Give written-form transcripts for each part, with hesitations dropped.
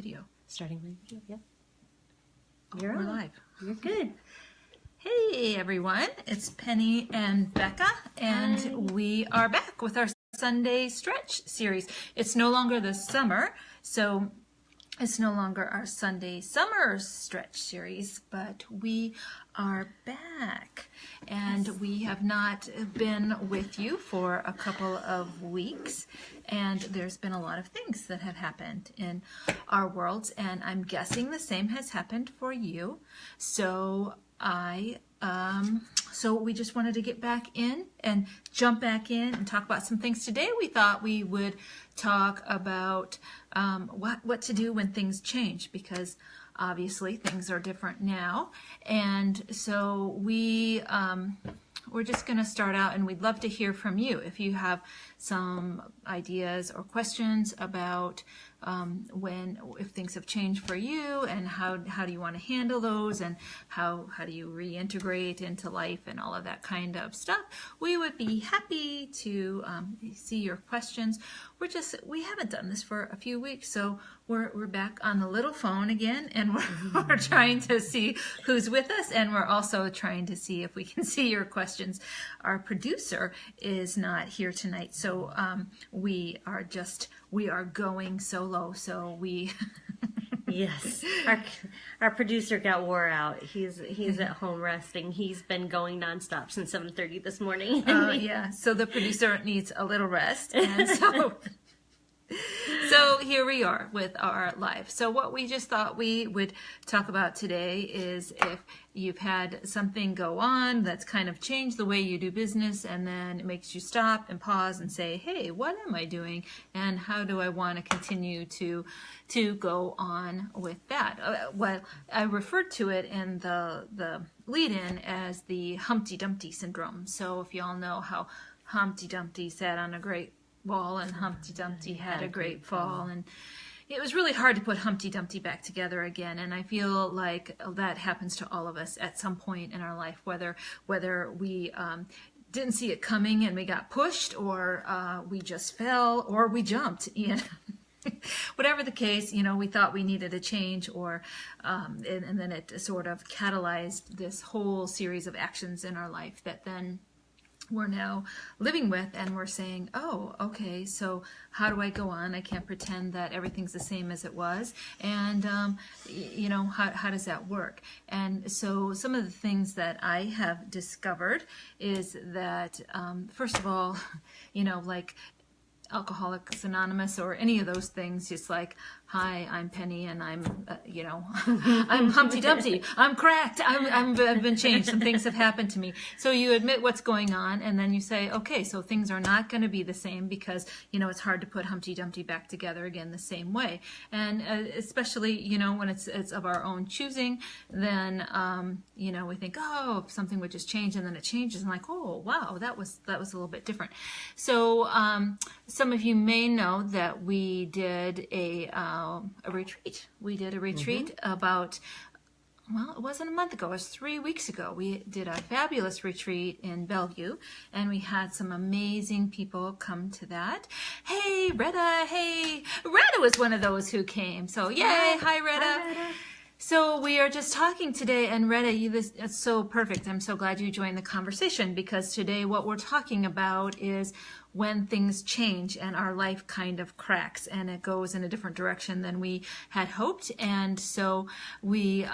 video. Starting my video, yep. We're live. You're good. Hey everyone, it's Penny and Becca, and Hi. we are back with our Sunday stretch series. It's no longer the summer, so it's no longer our Sunday summer stretch series, but we are back, and we have not been with you for a couple of weeks, and there's been a lot of things that have happened in our worlds, and I'm guessing the same has happened for you. So we just wanted to get back in and jump back in and talk about some things. Today we thought we would talk about what to do when things change, because obviously things are different now. And so we're just going to start out, and we'd love to hear from you if you have some ideas or questions about if things have changed for you, and how do you want to handle those, and how do you reintegrate into life and all of that kind of stuff. We would be happy to see your questions. We haven't done this for a few weeks, so we're back on the little phone again, and we're trying to see who's with us, and we're also trying to see if we can see your questions. Our producer is not here tonight, so we are going solo, so we Yes, our producer got wore out. He's at home resting. He's been going nonstop since 7:30 this morning. Yeah, so the producer needs a little rest, and so here we are with our live. So what we just thought we would talk about today is if you've had something go on that's kind of changed the way you do business, and then it makes you stop and pause and say, hey, what am I doing, and how do I want to continue to go on with that? Well, I referred to it in the lead-in as the Humpty Dumpty syndrome. So if you all know how Humpty Dumpty sat on a great wall and Humpty Dumpty had a great fall, and it was really hard to put Humpty Dumpty back together again. And I feel like that happens to all of us at some point in our life, whether we didn't see it coming and we got pushed, or we just fell, or we jumped. Whatever the case, we thought we needed a change, or and then it sort of catalyzed this whole series of actions in our life that then we're now living with, and we're saying, oh, okay, so how do I go on? I can't pretend that everything's the same as it was, and how does that work? And so some of the things that I have discovered is that first of all, like Alcoholics Anonymous or any of those things, just like, hi, I'm Penny, and I'm I'm Humpty Dumpty, I'm cracked, I've been changed, some things have happened to me. So you admit what's going on, and then you say, okay, so things are not going to be the same, because it's hard to put Humpty Dumpty back together again the same way. And especially when it's of our own choosing, then we think, oh, if something would just change, and then it changes, and like, oh wow, that was a little bit different. So some of you may know that we did a retreat. We did a retreat about, well, it wasn't a month ago, it was 3 weeks ago. We did a fabulous retreat in Bellevue, and we had some amazing people come to that. Hey, Retta, Retta was one of those who came. So yay, hi Retta. Hi, Retta. So we are just talking today, and Retta, it's so perfect. I'm so glad you joined the conversation, because today what we're talking about is when things change and our life kind of cracks and it goes in a different direction than we had hoped. And so we're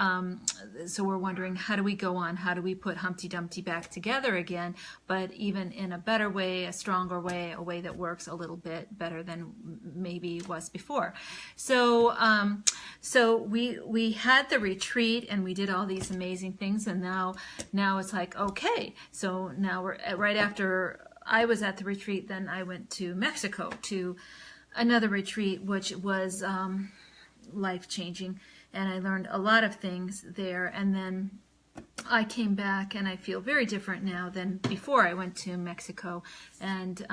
wondering, how do we go on? How do we put Humpty Dumpty back together again, but even in a better way, a stronger way, a way that works a little bit better than maybe was before. So we had the retreat, and we did all these amazing things, and now it's like, okay, so now we're right after I was at the retreat, then I went to Mexico to another retreat, which was life-changing, and I learned a lot of things there. And then I came back, and I feel very different now than before I went to Mexico. And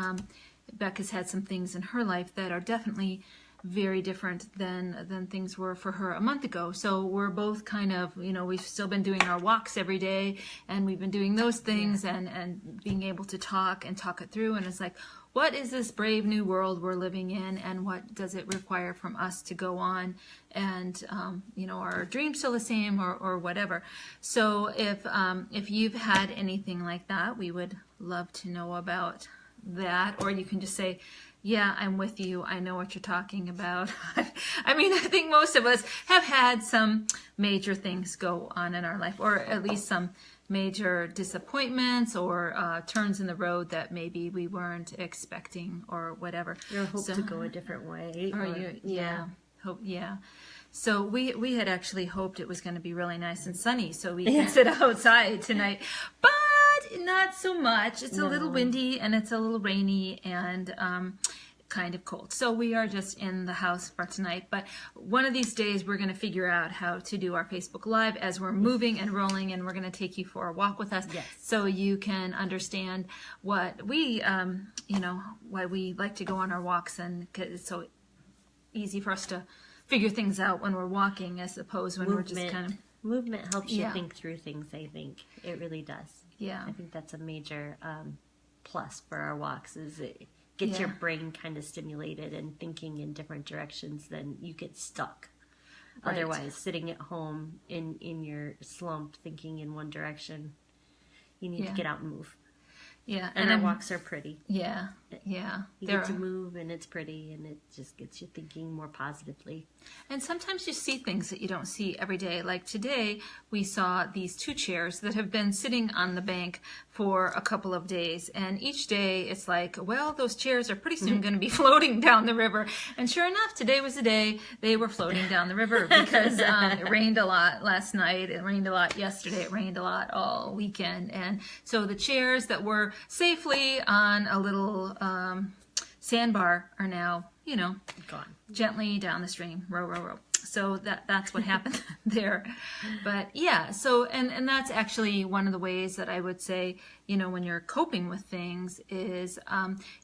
Becca's had some things in her life that are definitely very different than things were for her a month ago. So we're both kind of, we've still been doing our walks every day, and we've been doing those things, and being able to talk it through. And it's like, what is this brave new world we're living in, and what does it require from us to go on, and are our dreams still the same, or whatever. So if you've had anything like that, we would love to know about that. Or you can just say, yeah, I'm with you. I know what you're talking about. I mean, I think most of us have had some major things go on in our life, or at least some major disappointments or turns in the road that maybe we weren't expecting, or whatever. Or hope to go a different way. Yeah. So we had actually hoped it was going to be really nice and sunny, so we can sit outside tonight. But not so much. It's a little windy, and it's a little rainy, and kind of cold. So we are just in the house for tonight. But one of these days, we're going to figure out how to do our Facebook Live as we're moving and rolling, and we're going to take you for a walk with us, so you can understand what we, why we like to go on our walks, and it's so easy for us to figure things out when we're walking, as opposed when we're just kind of... Movement helps you think through things, I think. It really does. Yeah. I think that's a major plus for our walks, is it gets your brain kind of stimulated and thinking in different directions. Then you get stuck. Right. Otherwise, sitting at home in your slump thinking in one direction, you need to get out and move. Yeah. And our walks are pretty. Yeah. You get to move, and it's pretty, and it just gets you thinking more positively. And sometimes you see things that you don't see every day. Like today, we saw these 2 chairs that have been sitting on the bank for a couple of days. And each day, it's like, well, those chairs are pretty soon going to be floating down the river. And sure enough, today was the day they were floating down the river, because it rained a lot last night. It rained a lot yesterday. It rained a lot all weekend. And so the chairs that were safely on a little sandbar are now, gone, gently down the stream, row. So that's what happened there. But yeah, so and that's actually one of the ways that I would say, when you're coping with things is,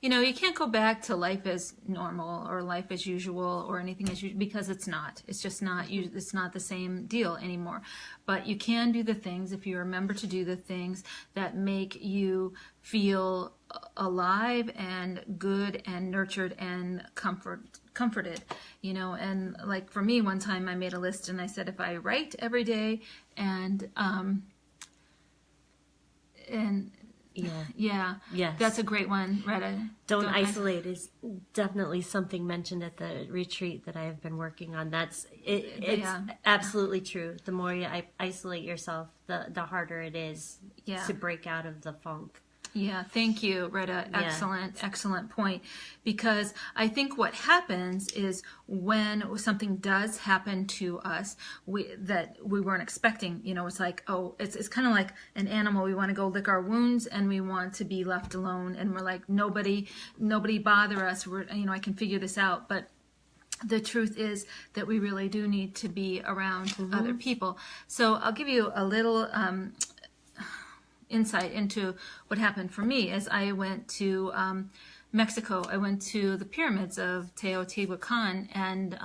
you can't go back to life as normal or life as usual or anything as usual, because it's not. It's just not. It's not the same deal anymore. But you can do the things, if you remember to do the things that make you feel alive and good and nurtured and comforted, and like for me, one time I made a list and I said, if I write every day and that's a great one, Retta. Don't isolate is definitely something mentioned at the retreat that I have been working on. It's absolutely true. The more you isolate yourself, the harder it is to break out of the funk. Yeah, thank you, Retta. Excellent point. Because I think what happens is when something does happen to us that we weren't expecting, it's like, it's kind of like an animal. We want to go lick our wounds, and we want to be left alone, and we're like, nobody bother us. I can figure this out. But the truth is that we really do need to be around other people. So I'll give you a little insight into what happened for me as I went to Mexico. I went to the pyramids of Teotihuacan, and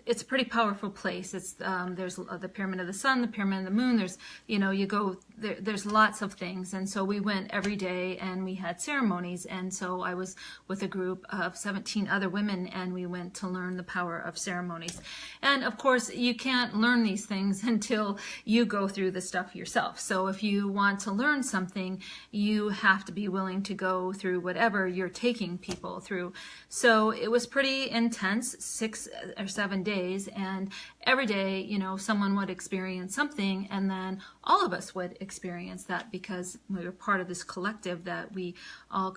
it's a pretty powerful place. It's there's the Pyramid of the Sun, the Pyramid of the Moon. There's you go there. There's lots of things, and so we went every day, and we had ceremonies. And so I was with a group of 17 other women, and we went to learn the power of ceremonies. And of course, you can't learn these things until you go through the stuff yourself. So if you want to learn something, you have to be willing to go through whatever you're taking people through. So it was pretty intense, 6 or 7 days, and every day, someone would experience something, and then all of us would experience that, because we were part of this collective that we all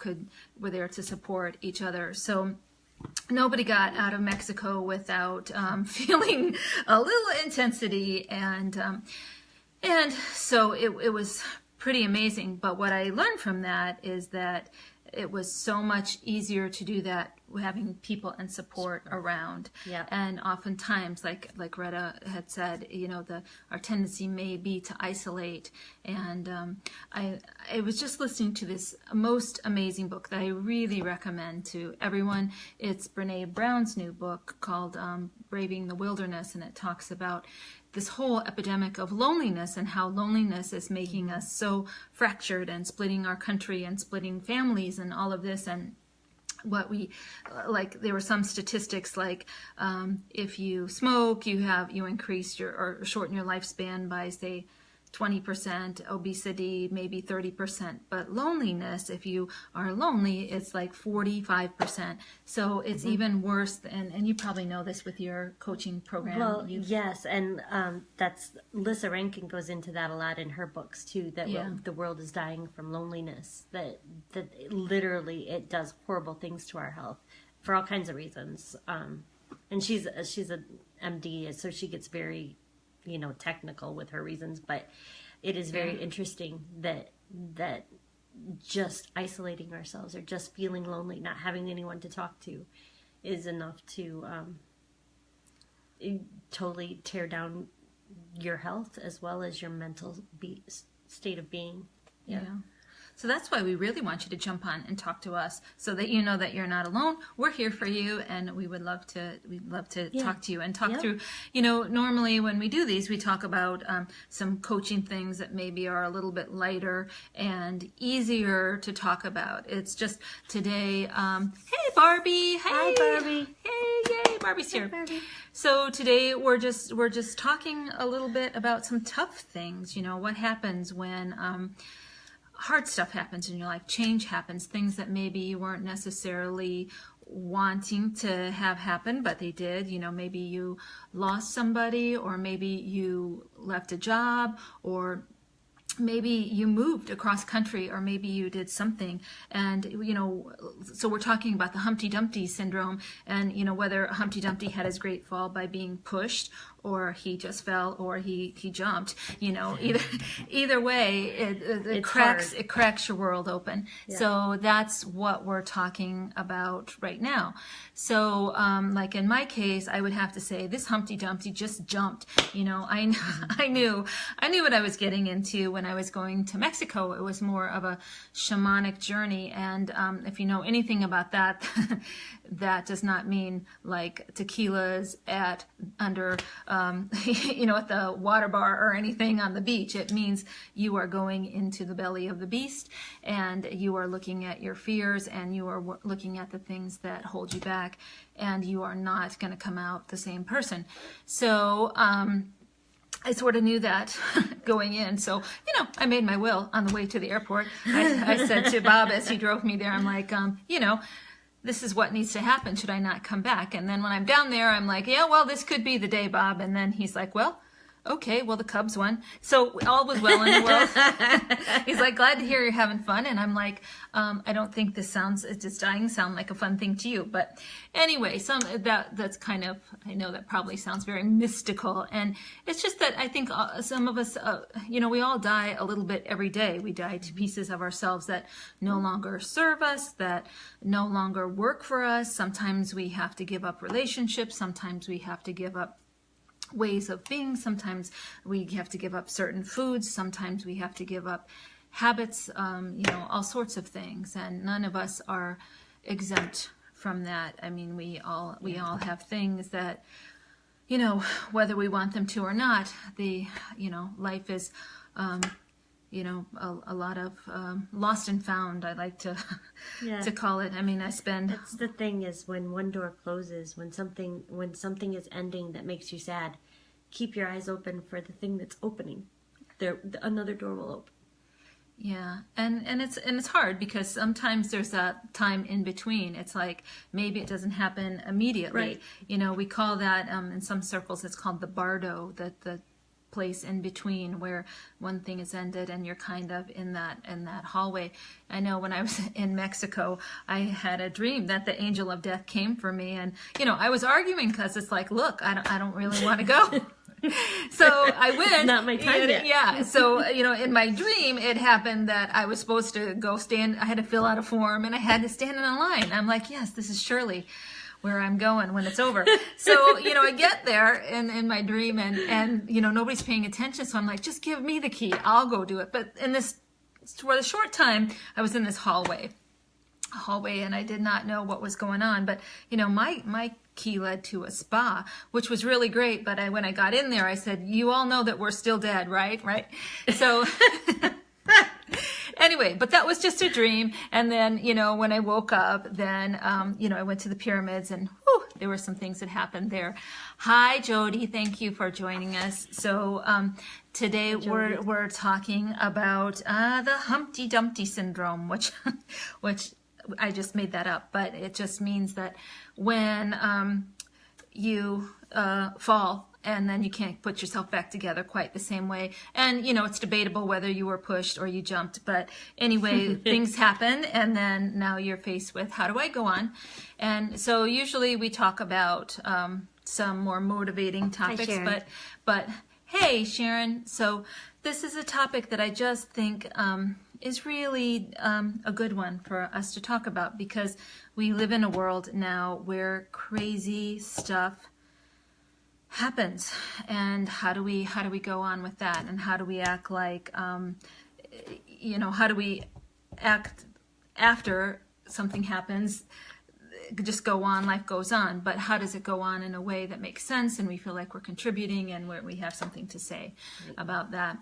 were there to support each other. So nobody got out of Mexico without feeling a little intensity, and so it was pretty amazing. But what I learned from that is that it was so much easier to do that having people and support around. Yeah. And oftentimes, like Retta had said, our tendency may be to isolate. And I was just listening to this most amazing book that I really recommend to everyone. It's Brene Brown's new book called Braving the Wilderness, and it talks about this whole epidemic of loneliness and how loneliness is making us so fractured and splitting our country and splitting families and all of this. And what we like. There were some statistics like if you smoke, you increase or shorten your lifespan by, say, 20%, obesity maybe 30%, but loneliness, if you are lonely, it's like 45%. So it's even worse, and you probably know this with your coaching program. Well, yes, and that's Lissa Rankin goes into that a lot in her books too, that the world is dying from loneliness, that literally it does horrible things to our health for all kinds of reasons. And she's a MD, so she gets very technical with her reasons, but it is very interesting that just isolating ourselves or just feeling lonely, not having anyone to talk to, is enough to totally tear down your health as well as your mental state of being. Yeah. So that's why we really want you to jump on and talk to us, so that you know that you're not alone. We're here for you, and we'd love to talk to you and talk through. Normally when we do these, we talk about some coaching things that maybe are a little bit lighter and easier to talk about. It's just today. Hey, Barbie. Hey. Hi, Barbie. Hey, yay, Barbie's here. Hi, Barbie. So today we're just talking a little bit about some tough things. What happens when hard stuff happens in your life, change happens, things that maybe you weren't necessarily wanting to have happen, but they did. Maybe you lost somebody, or maybe you left a job, or maybe you moved across country, or maybe you did something. And, so we're talking about the Humpty Dumpty syndrome, and, whether Humpty Dumpty had his great fall by being pushed, or he just fell, or he jumped, either way, it cracks your world open. Yeah. So that's what we're talking about right now. So, like in my case, I would have to say this Humpty Dumpty just jumped. I knew what I was getting into when I was going to Mexico. It was more of a shamanic journey, and if you know anything about that, that does not mean like tequilas at the water bar or anything on the beach. It means you are going into the belly of the beast, and you are looking at your fears, and you are looking at the things that hold you back, and you are not going to come out the same person. So I sort of knew that going in. So, I made my will on the way to the airport. I said to Bob as he drove me there, I'm like, this is what needs to happen. Should I not come back? And then when I'm down there, I'm like, yeah, well, this could be the day, Bob. And then he's like, well, okay, well, the Cubs won. So all was well in the world. He's like, glad to hear you're having fun. And I'm like, I don't think this it's dying sound like a fun thing to you. But anyway, that's kind of, I know that probably sounds very mystical. And it's just that I think some of us, we all die a little bit every day. We die to pieces of ourselves that no longer serve us, that no longer work for us. Sometimes we have to give up relationships. Sometimes we have to give up ways of being. Sometimes we have to give up certain foods. Sometimes we have to give up habits, all sorts of things. And none of us are exempt from that. I mean, we all have things that, whether we want them to or not, life is, a lot of lost and found, I like to to call it. I mean, That's the thing is, when one door closes, when something is ending that makes you sad, keep your eyes open for the thing that's opening. Another door will open. Yeah, and it's hard because sometimes there's that time in between. It's like maybe it doesn't happen immediately. Right. We call that in some circles it's called the bardo, the place in between where one thing is ended and you're kind of in that hallway. I know when I was in Mexico, I had a dream that the angel of death came for me, and I was arguing because it's like, look, I don't really want to go. So I went. It's not my time yet. Yeah. So, in my dream, it happened that I was supposed to go I had to fill out a form and I had to stand in a line. I'm like, yes, this is surely where I'm going when it's over. So, I get there in my dream and nobody's paying attention. So I'm like, just give me the key. I'll go do it. But for the short time, I was in this hallway and I did not know what was going on. But, my key led to a spa, which was really great. But when I got in there, I said, you all know that we're still dead, right? So... Anyway, but that was just a dream. And then, when I woke up, then, I went to the pyramids and there were some things that happened there. Hi, Jody. Thank you for joining us. So today we're talking about the Humpty Dumpty syndrome, which I just made that up, but it just means that when you fall and then you can't put yourself back together quite the same way. And, it's debatable whether you were pushed or you jumped. But anyway, things happen. And then now you're faced with, how do I go on? And so usually we talk about some more motivating topics. Hi, but hey, Sharon. So this is a topic that I just think is really a good one for us to talk about, because we live in a world now where crazy stuff happens, and how do we go on with that, and how do we act like how do we act after something happens? Just go on, life goes on, but how does it go on in a way that makes sense and we feel like we're contributing and where we have something to say about that?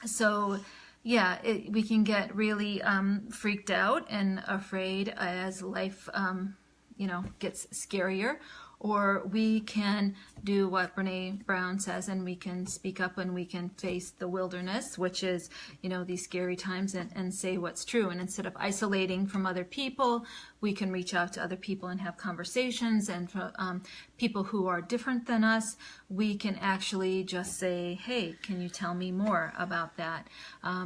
So yeah, we can get really freaked out and afraid as life gets scarier. Or we can do what Brene Brown says, and we can speak up and we can face the wilderness, which is, these scary times, and say what's true. And instead of isolating from other people, we can reach out to other people and have conversations. And for people who are different than us, we can actually just say, hey, can you tell me more about that?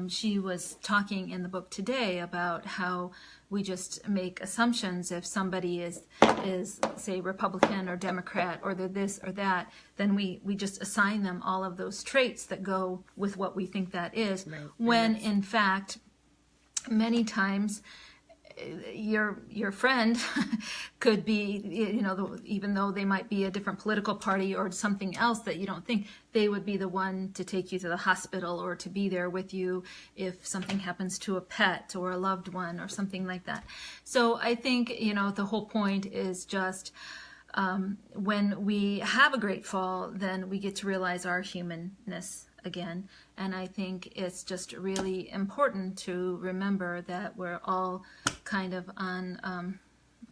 She was talking in the book today about how we just make assumptions. If somebody is say Republican or Democrat, or they're this or that, then we just assign them all of those traits that go with what we think that is. Right. When in fact, many times your friend could be, even though they might be a different political party or something else that you don't think, they would be the one to take you to the hospital or to be there with you if something happens to a pet or a loved one or something like that. So I think, the whole point is just when we have a great fall, then we get to realize our humanness again. And I think it's just really important to remember that we're all kind of on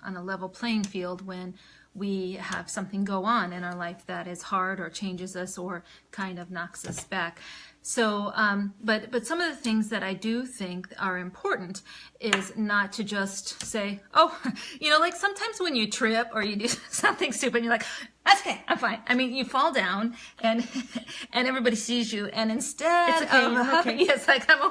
a level playing field when we have something go on in our life that is hard or changes us or kind of knocks us back. So, but some of the things that I do think are important is not to just say, oh, like sometimes when you trip or you do something stupid, you're like, that's okay, I'm fine. I mean, you fall down and everybody sees you, and instead of yes, like I'm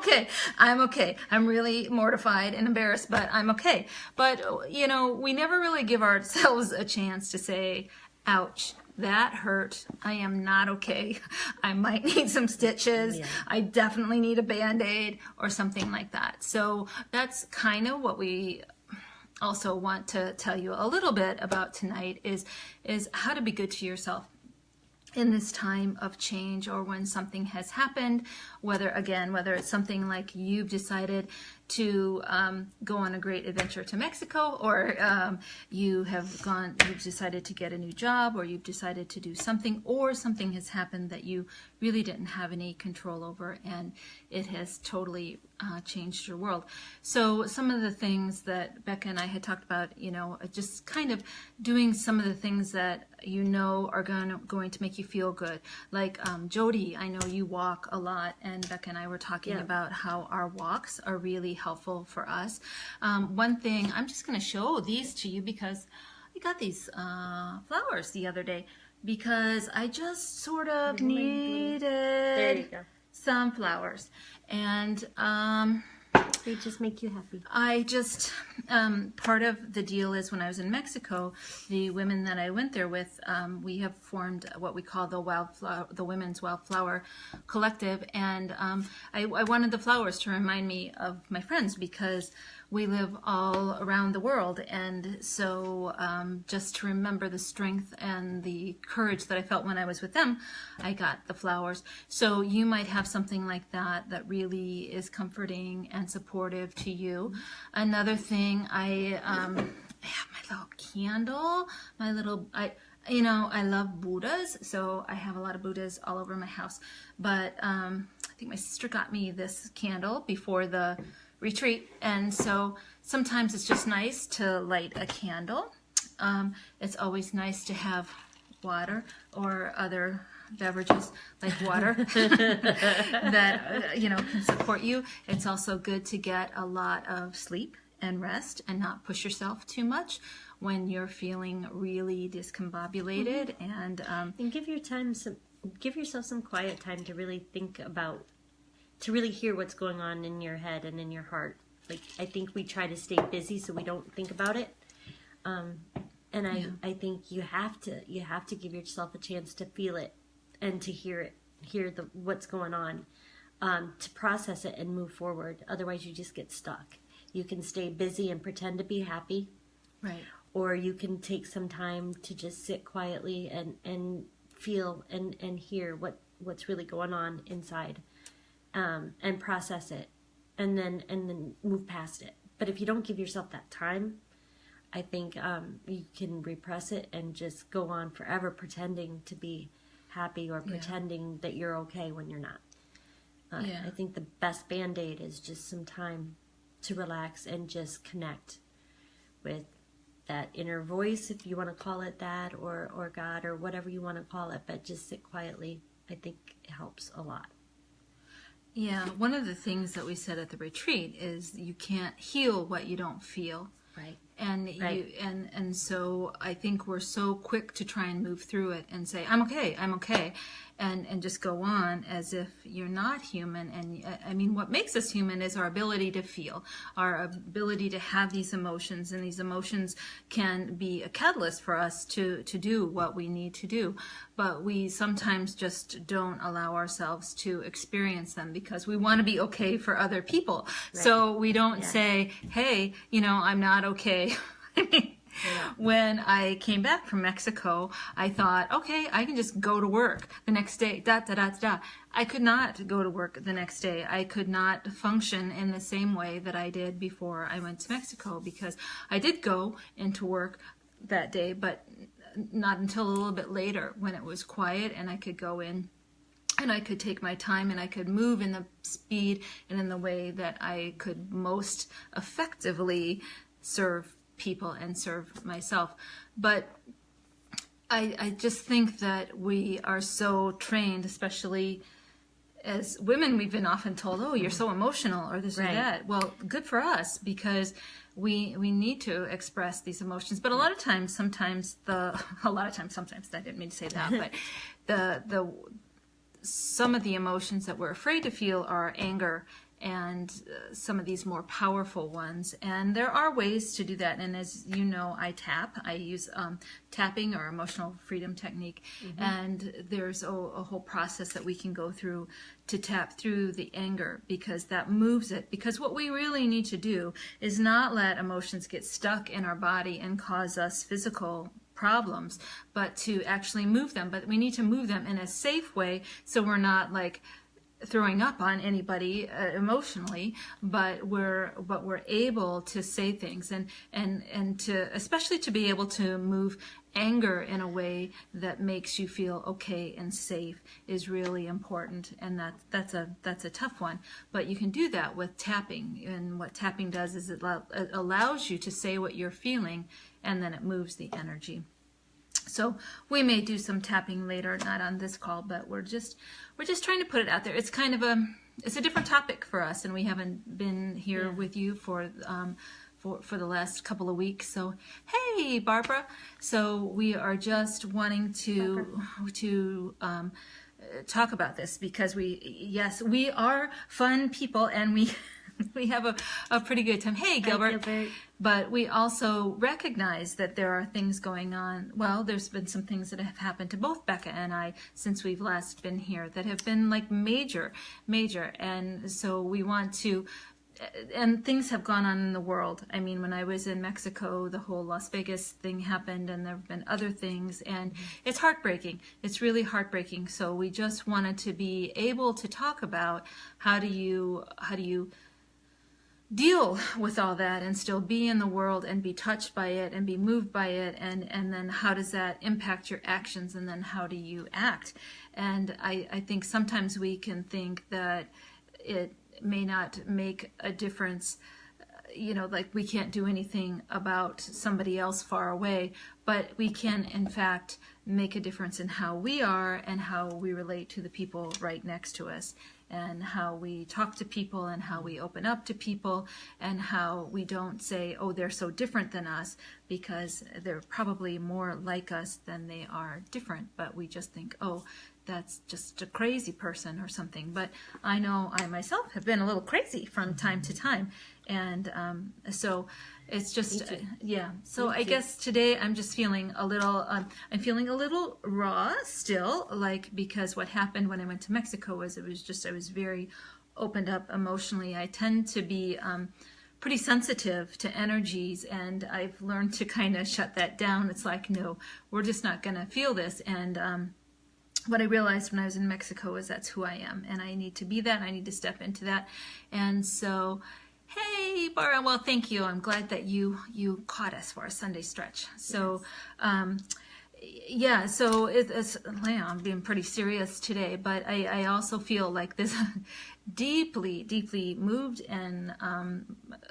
okay. I'm really mortified and embarrassed, but I'm okay. But we never really give ourselves a chance to say, ouch, that hurt. I am not okay. I might need some stitches. Yeah. I definitely need a Band-Aid or something like that. So that's kind of what we also want to tell you a little bit about tonight is how to be good to yourself in this time of change, or when something has happened, whether it's something like you've decided to go on a great adventure to Mexico, or you've decided to get a new job, or you've decided to do something, or something has happened that you really didn't have any control over, and it has totally changed your world. So some of the things that Becca and I had talked about, just kind of doing some of the things that are going to make you feel good. Like Jody, I know you walk a lot, and Becca and I were talking about how our walks are really helpful for us. One thing, I'm just going to show these to you because I got these flowers the other day because I just sort of needed some flowers. And they just make you happy. I just, part of the deal is when I was in Mexico, the women that I went there with, we have formed what we call the Women's Wildflower Collective. And I wanted the flowers to remind me of my friends because we live all around the world. And so just to remember the strength and the courage that I felt when I was with them, I got the flowers. So you might have something like that that really is comforting and supportive to you. Another thing, I have my little candle, I love Buddhas, so I have a lot of Buddhas all over my house. But I think my sister got me this candle before the retreat. And so sometimes it's just nice to light a candle. It's always nice to have water or other beverages like water that can support you. It's also good to get a lot of sleep and rest and not push yourself too much when you're feeling really discombobulated. And give yourself some quiet time to really think about, to really hear what's going on in your head and in your heart. Like, I think we try to stay busy so we don't think about it. I think you have to give yourself a chance to feel it and to hear what's going on, to process it and move forward. Otherwise, you just get stuck. You can stay busy and pretend to be happy, right? Or you can take some time to just sit quietly and feel and hear what's really going on inside, and process it, and then move past it. But if you don't give yourself that time, I think you can repress it and just go on forever pretending to be happy or pretending that you're okay when you're not. I think the best Band-Aid is just some time to relax and just connect with that inner voice, if you want to call it that, or God, or whatever you want to call it, but just sit quietly. I think it helps a lot. Yeah, one of the things that we said at the retreat is you can't heal what you don't feel. Right. And and so I think we're so quick to try and move through it and say, I'm okay, and just go on as if you're not human. And I mean, what makes us human is our ability to feel, our ability to have these emotions, and these emotions can be a catalyst for us to do what we need to do. But we sometimes just don't allow ourselves to experience them because we want to be okay for other people. Right. So we don't say, hey, I'm not okay. When I came back from Mexico, I thought, okay, I can just go to work the next day. I could not go to work the next day. I could not function in the same way that I did before I went to Mexico, because I did go into work that day, but not until a little bit later when it was quiet and I could go in and I could take my time and I could move in the speed and in the way that I could most effectively serve people and serve myself. But I just think that we are so trained, especially as women, we've been often told, oh, you're so emotional or this or that. Well, good for us, because we need to express these emotions. But sometimes I didn't mean to say that, but some of the emotions that we're afraid to feel are anger and some of these more powerful ones. And there are ways to do that. And as you know, I use tapping, or emotional freedom technique. Mm-hmm. And there's a whole process that we can go through to tap through the anger, because that moves it. Because what we really need to do is not let emotions get stuck in our body and cause us physical problems, but to actually move them. But we need to move them in a safe way, so we're not like throwing up on anybody emotionally, but we're able to say things and to, especially to be able to move anger in a way that makes you feel okay and safe is really important. And that's a tough one, but you can do that with tapping. And what tapping does is it allows you to say what you're feeling, and then it moves the energy. So we may do some tapping later, not on this call, but we're just trying to put it out there. It's kind of it's a different topic for us, and we haven't been here with you for the last couple of weeks. So hey, Barbara. So we are just wanting to talk about this, because we are fun people, and we have a pretty good time. Hey, Gilbert. Hi, Gilbert. But we also recognize that there are things going on. Well, there's been some things that have happened to both Becca and I since we've last been here that have been like major. And so we want to, and things have gone on in the world. I mean, when I was in Mexico, the whole Las Vegas thing happened, and there have been other things, and it's heartbreaking. It's really heartbreaking. So we just wanted to be able to talk about how do you deal with all that and still be in the world and be touched by it and be moved by it, and then how does that impact your actions, and then how do you act. And I think sometimes we can think that may not make a difference. Like we can't do anything about somebody else far away, but we can in fact make a difference in how we are and how we relate to the people right next to us, and how we talk to people, and how we open up to people, and how we don't say, oh, they're so different than us, because they're probably more like us than they are different, but we just think, oh, that's just a crazy person or something. But I know I myself have been a little crazy from time to time. And so it's just, yeah. So I guess today I'm just feeling a little, I'm feeling a little raw still, like, because what happened when I went to Mexico was, I was very opened up emotionally. I tend to be pretty sensitive to energies, and I've learned to kind of shut that down. It's like, no, we're just not going to feel this. And what I realized when I was in Mexico is that's who I am, and I need to be that, and I need to step into that. And so, hey, Bara, well, thank you. I'm glad that you caught us for our Sunday stretch. So, yeah, so I'm being pretty serious today, but I also feel like this deeply, deeply moved, and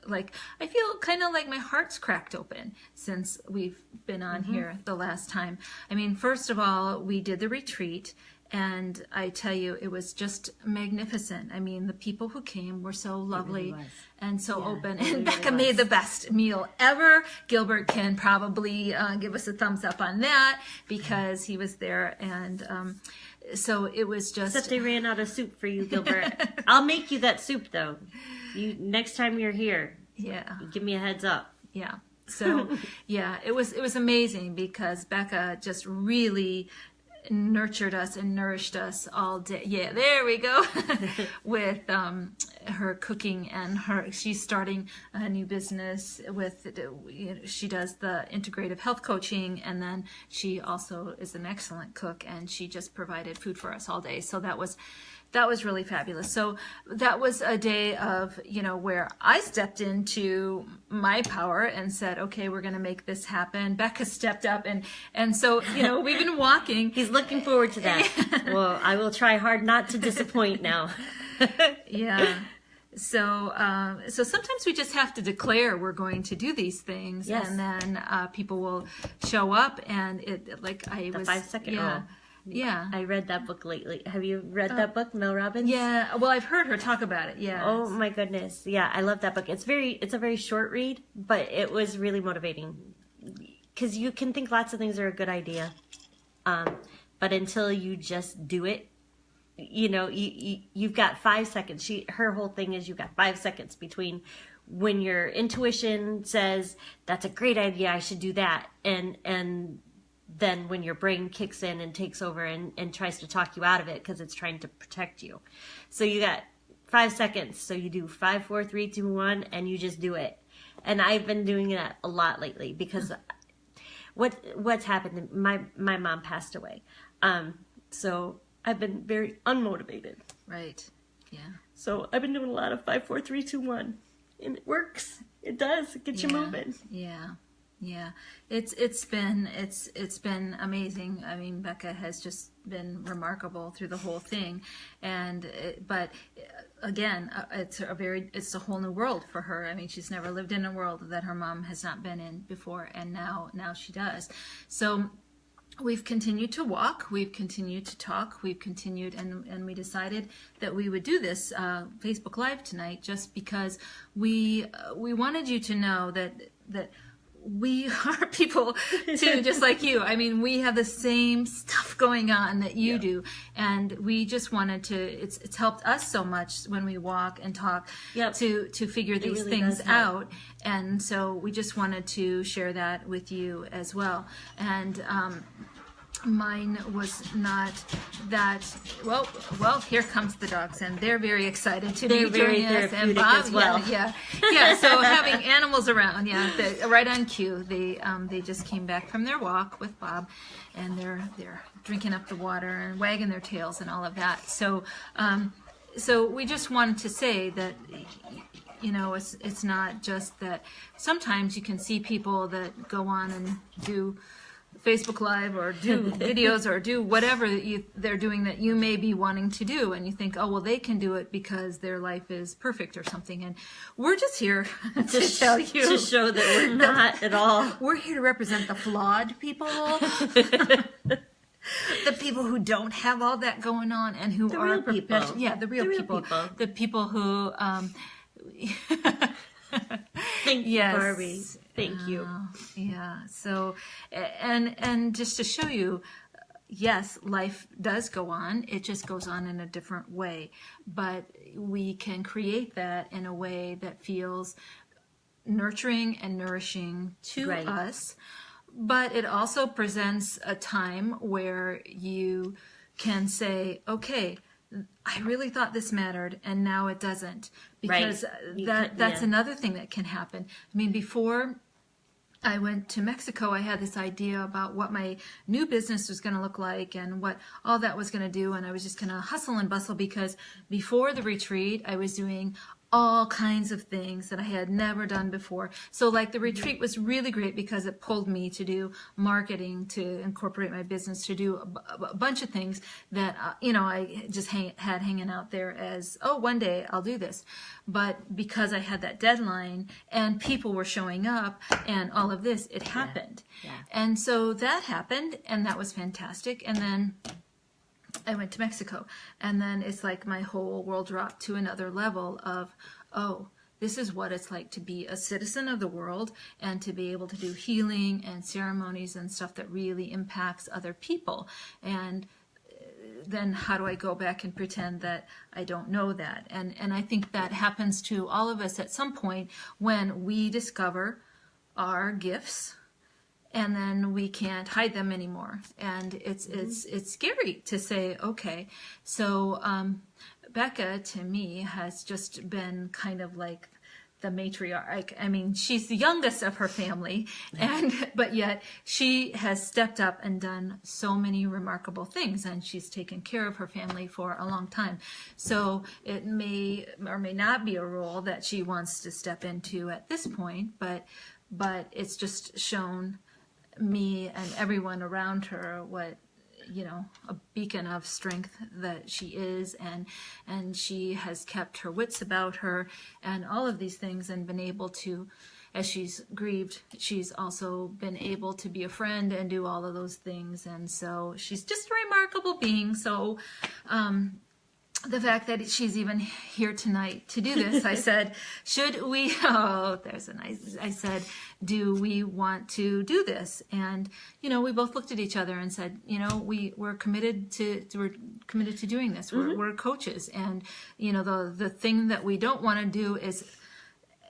like I feel kind of like my heart's cracked open since we've been on here the last time. I mean, first of all, we did the retreat, and I tell you, it was just magnificent. I mean, the people who came were so lovely, really and so open. And Becca made the best meal ever. Gilbert can probably give us a thumbs up on that, because he was there. And so it was just... Except they ran out of soup for you, Gilbert. I'll make you that soup, though. Next time you're here, give me a heads up. Yeah. So, yeah, it was amazing, because Becca just really nurtured us and nourished us all day. Yeah, there we go. With her cooking, and she's starting a new business with, she does the integrative health coaching, and then she also is an excellent cook, and she just provided food for us all day. So that was really fabulous. So that was a day of, where I stepped into my power and said, okay, we're going to make this happen. Becca stepped up, and so, we've been walking. He's looking forward to that. Well, I will try hard not to disappoint now. Yeah. So sometimes we just have to declare we're going to do these things, and then people will show up, and it, like I was... 5-second rule. Yeah. I read that book lately. Have you read that book, Mel Robbins? Yeah. Well, I've heard her talk about it. Yeah. Oh my goodness. Yeah, I love that book. It's a very short read, but it was really motivating, because you can think lots of things are a good idea. But until you just do it, you've got 5 seconds. Her whole thing is you've got 5 seconds between when your intuition says that's a great idea, I should do that, and then when your brain kicks in and takes over and tries to talk you out of it because it's trying to protect you. So you got 5 seconds. So you do 5, 4, 3, 2, 1, and you just do it. And I've been doing that a lot lately, because what's happened, my mom passed away. So I've been very unmotivated. Right. Yeah. So I've been doing a lot of 5, 4, 3, 2, 1. And it works. It does. It gets you moving. Yeah. Yeah, it's been amazing. I mean, Becca has just been remarkable through the whole thing, but again, it's a whole new world for her. I mean, she's never lived in a world that her mom has not been in before, and now she does. So we've continued to walk, we've continued to talk, we've continued, and we decided that we would do this Facebook Live tonight, just because we wanted you to know that we are people too, just like you. I mean, we have the same stuff going on that you do, and we just wanted to. It's helped us so much when we walk and talk to figure these things out, and so we just wanted to share that with you as well. And mine was not that well. Here comes the dogs, and they're very excited to be joining us. And Bob, as well. yeah. So having animals around, right on cue. They just came back from their walk with Bob, and they're drinking up the water and wagging their tails and all of that. So we just wanted to say that. It's not just that. Sometimes you can see people that go on and do Facebook Live or do videos or do whatever they're doing that you may be wanting to do, and you think, oh well, they can do it because their life is perfect or something. And we're just here to tell you, to show that we're not at all. We're here to represent the flawed people. The people who don't have all that going on and who are professional. Yeah, the real people. The people who Thank you, Barbie. Thank you. Yeah. So, and just to show you, yes, life does go on. It just goes on in a different way. But we can create that in a way that feels nurturing and nourishing to us. But it also presents a time where you can say, okay, I really thought this mattered and now it doesn't. Because that's another thing that can happen. I mean, before I went to Mexico, I had this idea about what my new business was going to look like and what all that was going to do. And I was just going to hustle and bustle because before the retreat, I was doing all kinds of things that I had never done before. So like the retreat was really great because it pulled me to do marketing, to incorporate my business, to do a bunch of things that, I just had hanging out there as, oh, one day I'll do this. But because I had that deadline and people were showing up and all of this, it happened. Yeah. And so that happened and that was fantastic. And then I went to Mexico, and then it's like my whole world dropped to another level of, oh, this is what it's like to be a citizen of the world and to be able to do healing and ceremonies and stuff that really impacts other people. And then how do I go back and pretend that I don't know that? And I think that happens to all of us at some point when we discover our gifts, and then we can't hide them anymore. And it's scary to say, okay, so Becca, to me, has just been kind of like the matriarch. I mean, she's the youngest of her family, but yet she has stepped up and done so many remarkable things, and she's taken care of her family for a long time. So it may or may not be a role that she wants to step into at this point, but it's just shown me and everyone around her what, a beacon of strength that she is, and she has kept her wits about her and all of these things, and been able to, as she's grieved, she's also been able to be a friend and do all of those things. And so she's just a remarkable being. So the fact that she's even here tonight to do this, I said, I said, do we want to do this? And, we both looked at each other and said, we're committed to doing this. We're coaches. And, the thing that we don't want to do is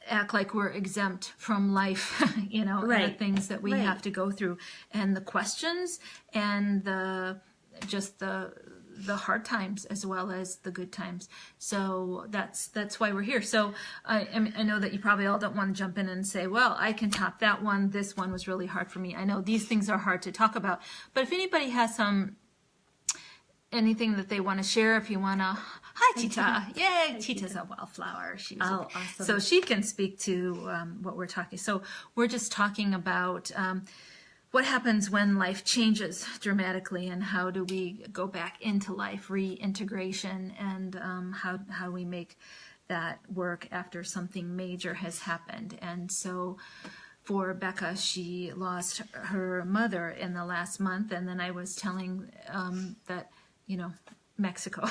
act like we're exempt from life, and the things that we have to go through, and the questions and the hard times as well as the good times. So that's why we're here. So I know that you probably all don't want to jump in and say, well, I can top that one. This one was really hard for me. I know these things are hard to talk about, but if anybody has anything that they want to share, if you want to, hi Tita. Yay, Tita's a wildflower. Awesome. So she can speak to what we're talking. So we're just talking about what happens when life changes dramatically, and how do we go back into life, reintegration, and how we make that work after something major has happened. And so for Becca, she lost her mother in the last month, and then I was telling that, Mexico,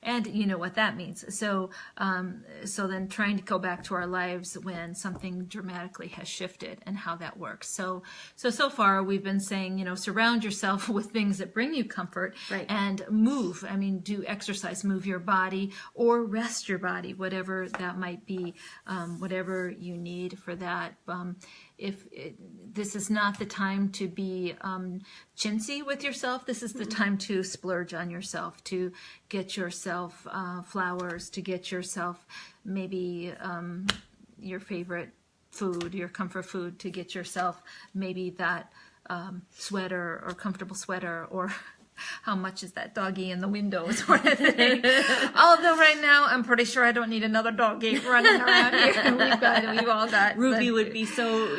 and you know what that means. So then trying to go back to our lives when something dramatically has shifted, and how that works. So far we've been saying, surround yourself with things that bring you comfort, and move. I mean, do exercise, move your body, or rest your body, whatever that might be, whatever you need for that. This is not the time to be chintzy with yourself. This is the time to splurge on yourself, to get yourself flowers, to get yourself maybe your favorite food, your comfort food, to get yourself maybe that sweater or comfortable sweater, or how much is that doggy in the window sort of thing. Although right now I'm pretty sure I don't need another doggy running around here. We've all got Ruby would be so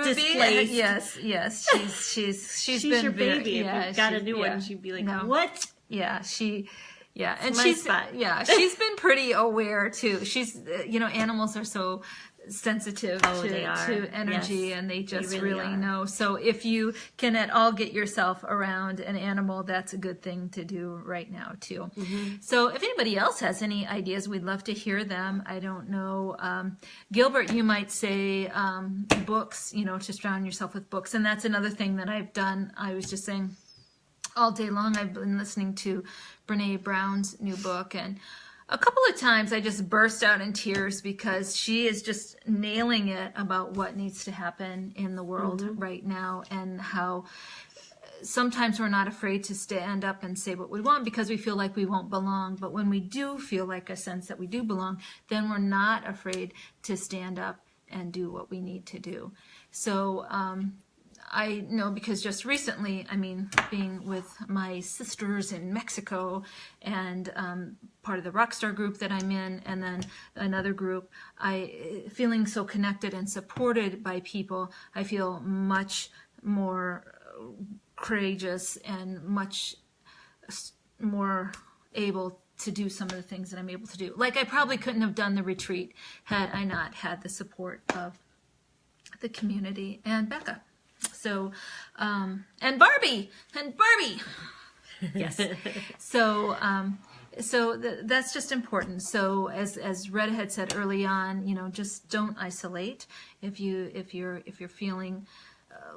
displaced. Yes, she's been your baby. Yeah, if you got a new one, she'd be like, no. What? Yeah, and she's been pretty aware too. She's animals are so sensitive to energy, and they just really know. So if you can at all get yourself around an animal, that's a good thing to do right now too. Mm-hmm. So if anybody else has any ideas, we'd love to hear them. I don't know, Gilbert, you might say books, to surround yourself with books, and that's another thing that I've done. I was just saying all day long I've been listening to Brene Brown's new book, and a couple of times I just burst out in tears because she is just nailing it about what needs to happen in the world right now, and how sometimes we're not afraid to stand up and say what we want because we feel like we won't belong. But when we do feel like a sense that we do belong, then we're not afraid to stand up and do what we need to do. So I know because just recently, being with my sisters in Mexico and part of the Rockstar group that I'm in, and then another group, feeling so connected and supported by people, I feel much more courageous and much more able to do some of the things that I'm able to do. Like I probably couldn't have done the retreat had I not had the support of the community and Becca. So, and Barbie. Yes. So that's just important. So as Retta had said early on, just don't isolate. If you're feeling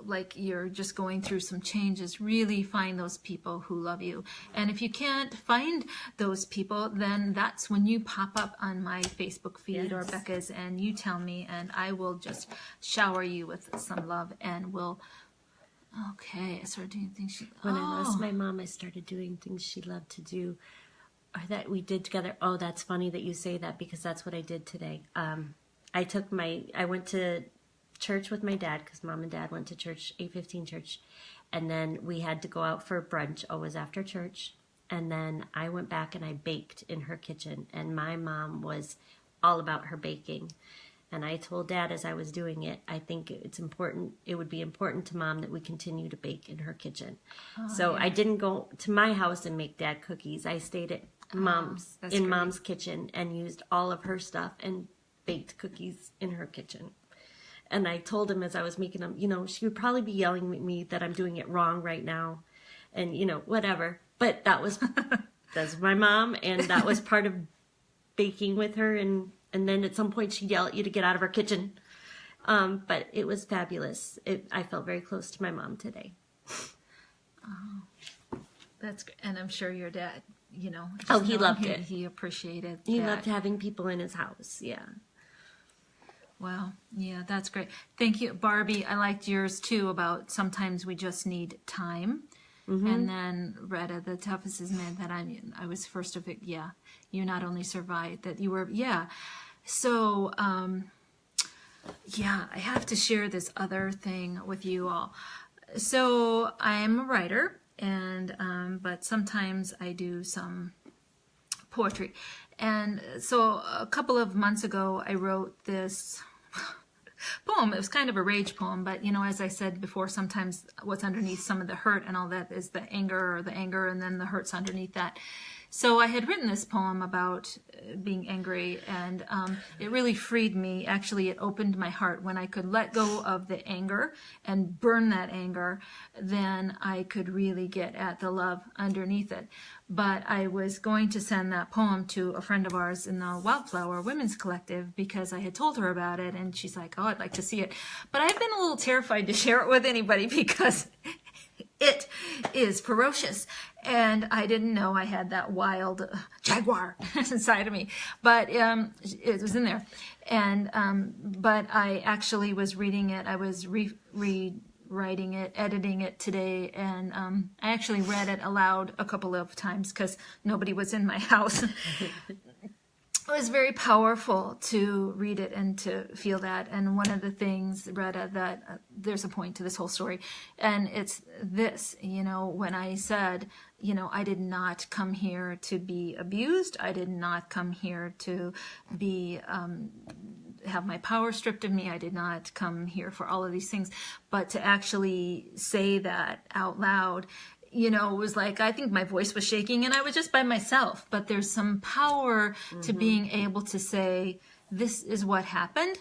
like you're just going through some changes, really find those people who love you. And if you can't find those people, then that's when you pop up on my Facebook feed or Becca's, and you tell me, and I will just shower you with some love, and I started doing things When I lost my mom, I started doing things she loved to do, or that we did together. Oh, that's funny that you say that, because that's what I did today. I went to church with my dad, because Mom and Dad went to church, 8:15 church, and then we had to go out for brunch always after church, and then I went back and I baked in her kitchen, and my mom was all about her baking. And I told Dad as I was doing it, I think it would be important to Mom that we continue to bake in her kitchen. I didn't go to my house and make Dad cookies. I stayed at Mom's Mom's kitchen and used all of her stuff and baked cookies in her kitchen. And I told him as I was making them, she would probably be yelling at me that I'm doing it wrong right now, and whatever. But that's my mom, and that was part of baking with her. And then at some point she'd yell at you to get out of her kitchen. But it was fabulous. I felt very close to my mom today. Oh, that's good. And I'm sure your dad, he loved it. He appreciated He that. loved having people in his house. Yeah. Wow. Yeah, that's great. Thank you, Barbie. I liked yours too about sometimes we just need time. Mm-hmm. And then Retta, the toughest is man that I was first of it. Yeah. You not only survived, that you were, yeah. So, I have to share this other thing with you all. So I'm a writer, and, but sometimes I do some poetry. And so a couple of months ago, I wrote this poem. It was kind of a rage poem, but as I said before, sometimes what's underneath some of the hurt and all that is the anger, and then the hurt's underneath that. So I had written this poem about being angry, and it really freed me. Actually, it opened my heart. When I could let go of the anger and burn that anger, then I could really get at the love underneath it. But I was going to send that poem to a friend of ours in the Wildflower Women's Collective because I had told her about it, and she's like, oh, I'd like to see it. But I've been a little terrified to share it with anybody because it is ferocious. And I didn't know I had that wild jaguar inside of me. But it was in there. And but I actually was reading it. I was rewriting it, editing it today. And I actually read it aloud a couple of times because nobody was in my house. it was very powerful to read it and to feel that. And one of the things, Retta, that there's a point to this whole story, and it's this, when I said, I did not come here to be abused. I did not come here to be have my power stripped of me. I did not come here for all of these things, but to actually say that out loud, it was like, I think my voice was shaking and I was just by myself, but there's some power to being able to say, this is what happened.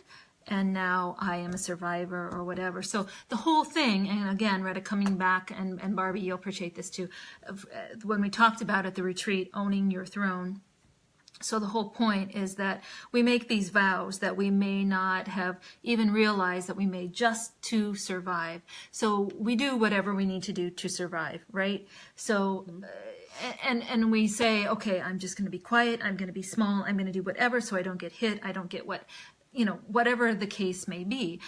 And now I am a survivor or whatever. So the whole thing, and again, Retta, coming back, and Barbie, you'll appreciate this too, when we talked about at the retreat, owning your throne. So the whole point is that we make these vows that we may not have even realized that we made just to survive. So we do whatever we need to do to survive, right? So, and we say, okay, I'm just going to be quiet. I'm going to be small. I'm going to do whatever so I don't get hit. I don't get whatever the case may be.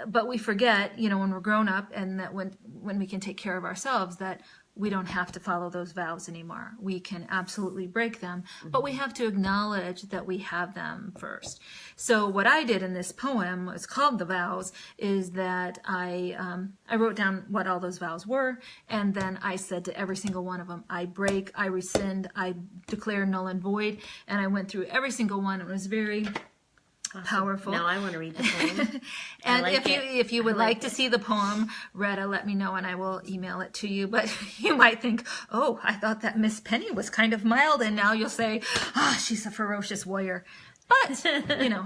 But we forget, when we're grown up, and that when we can take care of ourselves, that we don't have to follow those vows anymore. We can absolutely break them, but we have to acknowledge that we have them first. So what I did in this poem, it's called The Vows, is that I wrote down what all those vows were, and then I said to every single one of them, I break, I rescind, I declare null and void, and I went through every single one. It was very powerful. Now I want to read the poem. And if you would like to see the poem, Retta, let me know and I will email it to you. But you might think, oh, I thought that Miss Penny was kind of mild, and now you'll say, she's a ferocious warrior. But,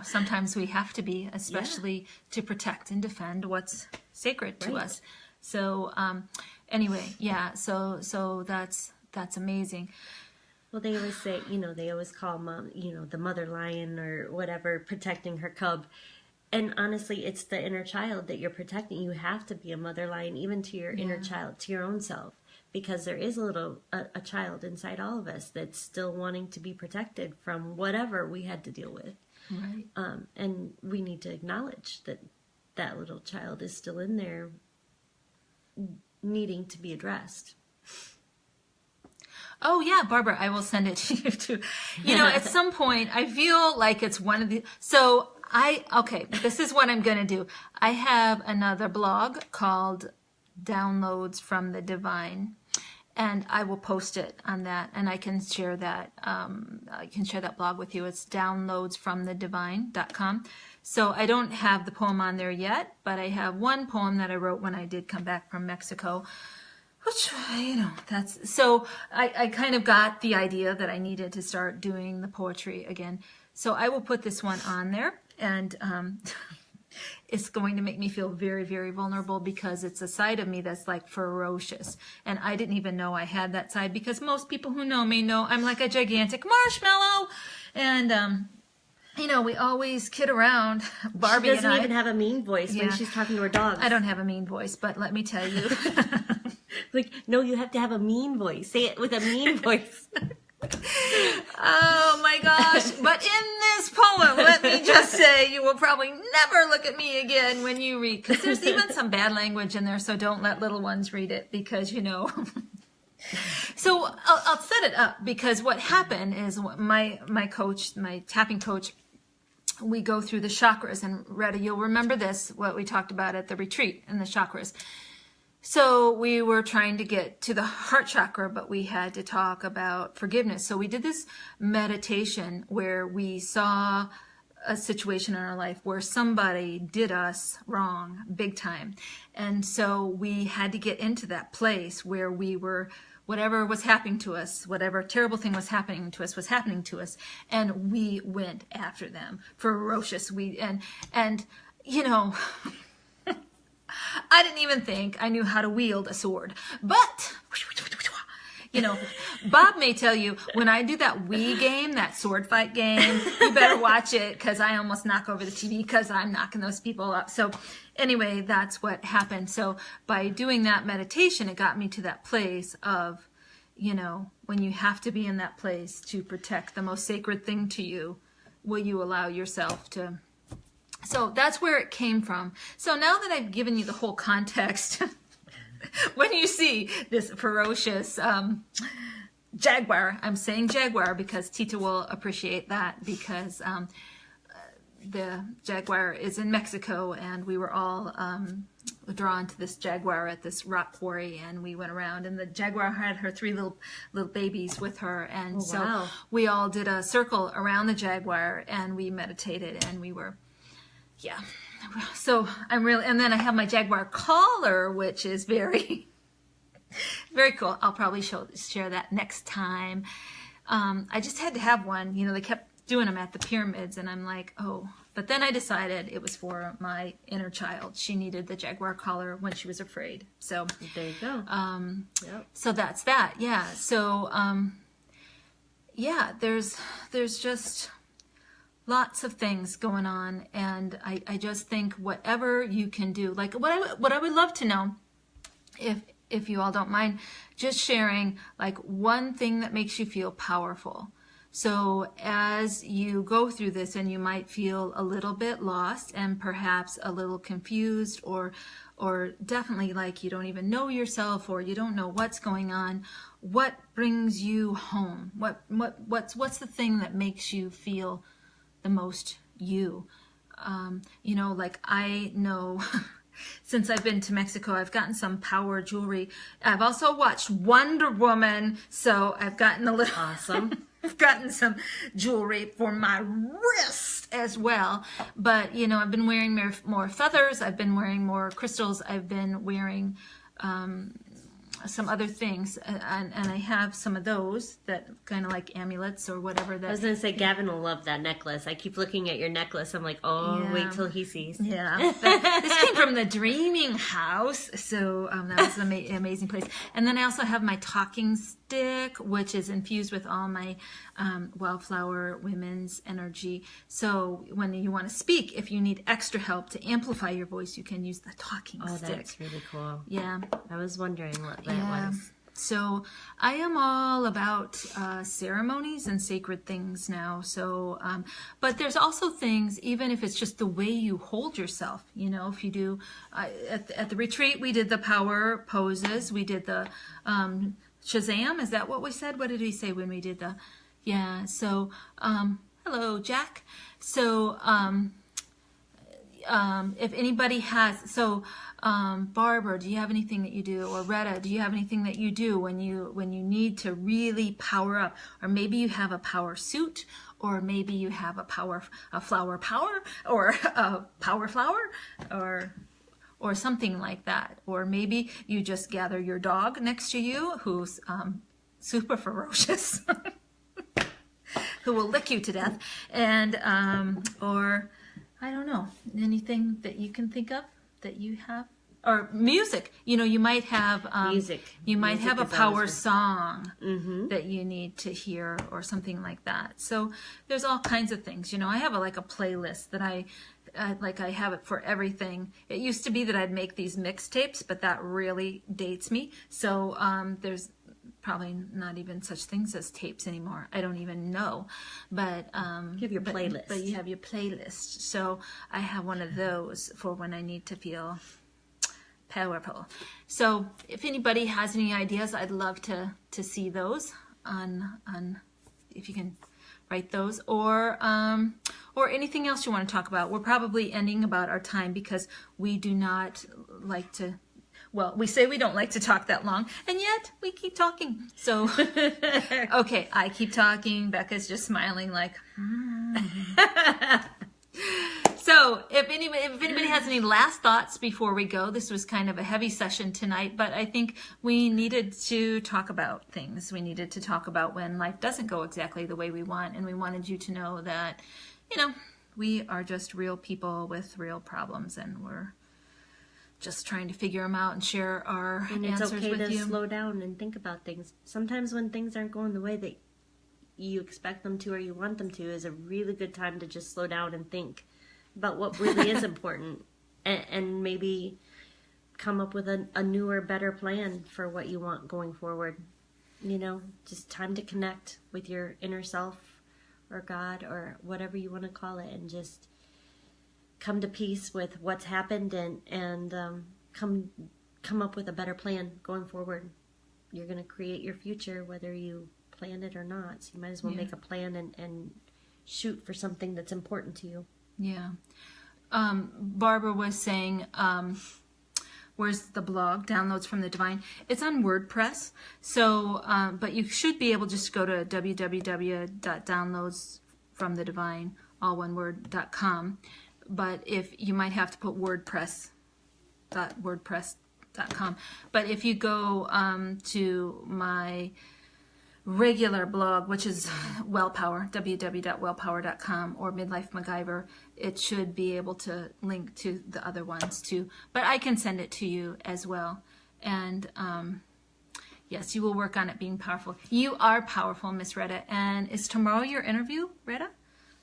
sometimes we have to be, especially to protect and defend what's sacred to us. So anyway, so that's amazing. Well, they always say, they always call mom, the mother lion or whatever, protecting her cub. And honestly, it's the inner child that you're protecting. You have to be a mother lion, even to your inner child, to your own self, because there is a child inside all of us that's still wanting to be protected from whatever we had to deal with. Right. And we need to acknowledge that little child is still in there needing to be addressed. Oh yeah, Barbara, I will send it to you too. At some point, I feel like it's one of the, this is what I'm going to do. I have another blog called Downloads from the Divine, and I will post it on that, and I can share that, blog with you. It's downloadsfromthedivine.com. So I don't have the poem on there yet, but I have one poem that I wrote when I did come back from Mexico. Which, so I kind of got the idea that I needed to start doing the poetry again. So I will put this one on there, and it's going to make me feel very, very vulnerable because it's a side of me that's like ferocious. And I didn't even know I had that side, because most people who know me know I'm like a gigantic marshmallow. And, we always kid around, Barbie and I. She doesn't even have a mean voice when she's talking to her dogs. I don't have a mean voice, but let me tell you. Like, no, you have to have a mean voice. Say it with a mean voice. Oh my gosh. But in this poem, let me just say, you will probably never look at me again when you read, because there's even some bad language in there, so don't let little ones read it, because So I'll set it up, because what happened is my coach, my tapping coach, we go through the chakras, and Retta, you'll remember this, what we talked about at the retreat in the chakras. So we were trying to get to the heart chakra, but we had to talk about forgiveness. So we did this meditation where we saw a situation in our life where somebody did us wrong, big time. And so we had to get into that place where we were, whatever was happening to us, whatever terrible thing was happening to us, and we went after them, ferocious. I didn't even think I knew how to wield a sword, but Bob may tell you, when I do that Wii game, that sword fight game, you better watch it, because I almost knock over the TV because I'm knocking those people up. So anyway, that's what happened. So by doing that meditation, it got me to that place of, when you have to be in that place to protect the most sacred thing to you, will you allow yourself to... So that's where it came from. So now that I've given you the whole context, when you see this ferocious Jaguar. I'm saying Jaguar because Tita will appreciate that, because the Jaguar is in Mexico, and we were all drawn to this Jaguar at this rock quarry, and we went around, and the Jaguar had her 3 little babies with her, and so we all did a circle around the Jaguar, and we meditated, and we were, yeah. So I'm really, and then I have my Jaguar collar, which is very very cool. I'll probably share that next time. I just had to have one. You know, they kept doing them at the pyramids, and I'm like, oh. But then I decided it was for my inner child. She needed the Jaguar collar when she was afraid. So there you go. Yep. So that's that. Yeah. So yeah, there's just lots of things going on, and I just think whatever you can do, like what I would love to know, if you all don't mind, just sharing like one thing that makes you feel powerful. So as you go through this, and you might feel a little bit lost and perhaps a little confused, or definitely like you don't even know yourself, or you don't know what's going on, what brings you home? What's the thing that makes you feel the most you? You know, like I know since I've been to Mexico, I've gotten some power jewelry. I've also watched Wonder Woman, so I've gotten a little awesome. I've gotten some jewelry for my wrist as well. But, you know, I've been wearing more feathers. I've been wearing more crystals. I've been wearing some other things. And I have some of those that kind of like amulets or whatever. That I was going to say, Gavin will love that necklace. I keep looking at your necklace. I'm like, oh, yeah. Wait till he sees. Yeah. This came from the Dreaming House. So that was an amazing place. And then I also have my talking stick, which is infused with all my Wildflower Women's energy. So when you want to speak, if you need extra help to amplify your voice, you can use the talking stick. Oh, that's really cool. Yeah. I was wondering what that was. So I am all about ceremonies and sacred things now. So, but there's also things, even if it's just the way you hold yourself, you know, if you do, at the retreat, we did the power poses. We did the Shazam. Is that what we said? What did we say when we did the, yeah. So, hello, Jack. So, if anybody has, so, Barbara, do you have anything that you do? Or Retta, do you have anything that you do when you need to really power up? Or maybe you have a power suit, or maybe you have a flower power, or a power flower, or something like that. Or maybe you just gather your dog next to you, who's super ferocious, who will lick you to death, and or I don't know, anything that you can think of that you have. Or music, you know, you might have music. You might have a power song that you need to hear, or something like that. So there's all kinds of things. You know, I have a playlist that I have it for everything. It used to be that I'd make these mixtapes, but that really dates me. So there's probably not even such things as tapes anymore. I don't even know. But you have your playlist. But you have your playlist. So I have one of those for when I need to feel powerful. So if anybody has any ideas, I'd love to see those on if you can write those, or anything else you want to talk about. We're probably ending about our time because we do not like to, well, we say we don't like to talk that long, and yet we keep talking. So, okay, I keep talking. Becca's just smiling like, So if anybody has any last thoughts before we go, this was kind of a heavy session tonight, but I think we needed to talk about things. We needed to talk about when life doesn't go exactly the way we want, and we wanted you to know that, you know, we are just real people with real problems, and we're just trying to figure them out and share our answers with you. And it's okay to slow down and think about things. Sometimes when things aren't going the way that you expect them to or you want them to, is a really good time to just slow down and think about what really is important, and maybe come up with a newer, better plan for what you want going forward. You know, just time to connect with your inner self or God or whatever you want to call it, and just come to peace with what's happened, and come up with a better plan going forward. You're going to create your future whether you plan it or not. So you might as well make a plan and shoot for something that's important to you. Yeah. Barbara was saying, where's the blog, Downloads from the Divine? It's on WordPress. So, but you should be able to just go to www.downloadsfromthedivine, all one word.com. But if you might have to put WordPress.com. But if you go to my regular blog, which is Wellpower, www.wellpower.com, or Midlife MacGyver, it should be able to link to the other ones too. But I can send it to you as well. And yes, you will work on it being powerful. You are powerful, Miss Retta. And is tomorrow your interview, Retta?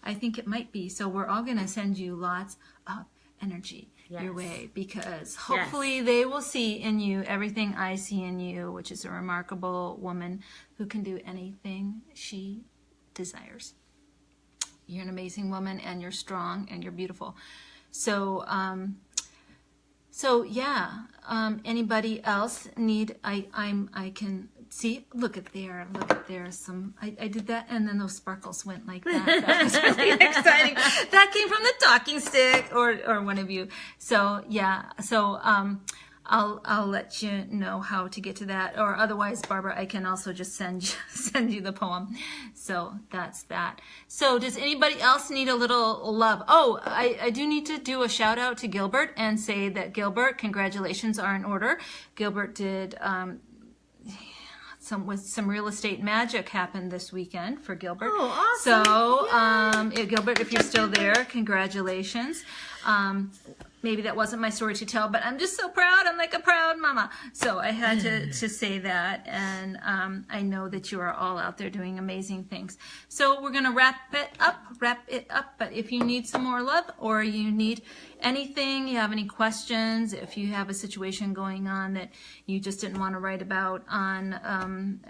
I think it might be. So we're all going to send you lots of energy your way, because hopefully they will see in you everything I see in you, which is a remarkable woman who can do anything she desires. You're an amazing woman, and you're strong, and you're beautiful. So, anybody else need? I can see. Look at there. Some. I did that, and then those sparkles went like that. That was really exciting. That came from the talking stick, or one of you. So yeah. So I'll let you know how to get to that, or otherwise, Barbara, I can also just send you the poem. So that's that. So does anybody else need a little love? Oh, I do need to do a shout out to Gilbert and say that Gilbert, congratulations are in order. Gilbert did some real estate magic happened this weekend for Gilbert. Oh, awesome. So Gilbert, if you're still there, congratulations. Maybe that wasn't my story to tell, but I'm just so proud. I'm like a proud mama. So I had to say that. And I know that you are all out there doing amazing things. So we're going to wrap it up. But if you need some more love, or you need anything, you have any questions, if you have a situation going on that you just didn't want to write about on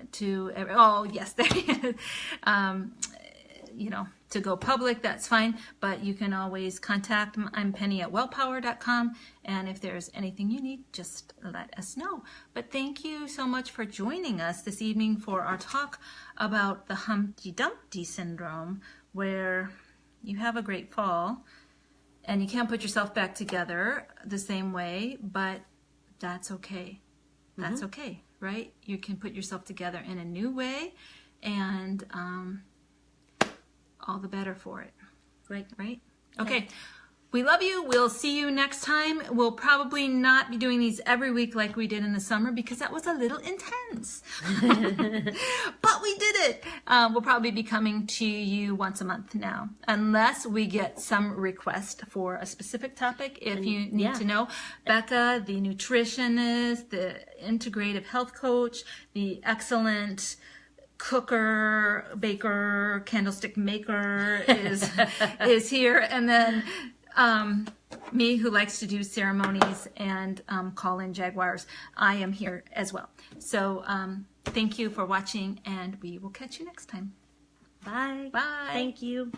to go public, that's fine, but you can always contact me. I'm Penny at wellpower.com, and if there's anything you need, just let us know. But thank you so much for joining us this evening for our talk about the Humpty Dumpty syndrome, where you have a great fall and you can't put yourself back together the same way, but that's okay. That's okay, right? You can put yourself together in a new way, and all the better for it. Right? Okay. Yeah. We love you. We'll see you next time. We'll probably not be doing these every week like we did in the summer, because that was a little intense. But we did it. We'll probably be coming to you once a month now, unless we get some request for a specific topic. If you need to know, Becca, the nutritionist, the integrative health coach, the excellent cooker, baker, candlestick maker is here, and then me, who likes to do ceremonies and call in jaguars, I am here as well. So thank you for watching, and we will catch you next time. Bye. Bye. Thank you.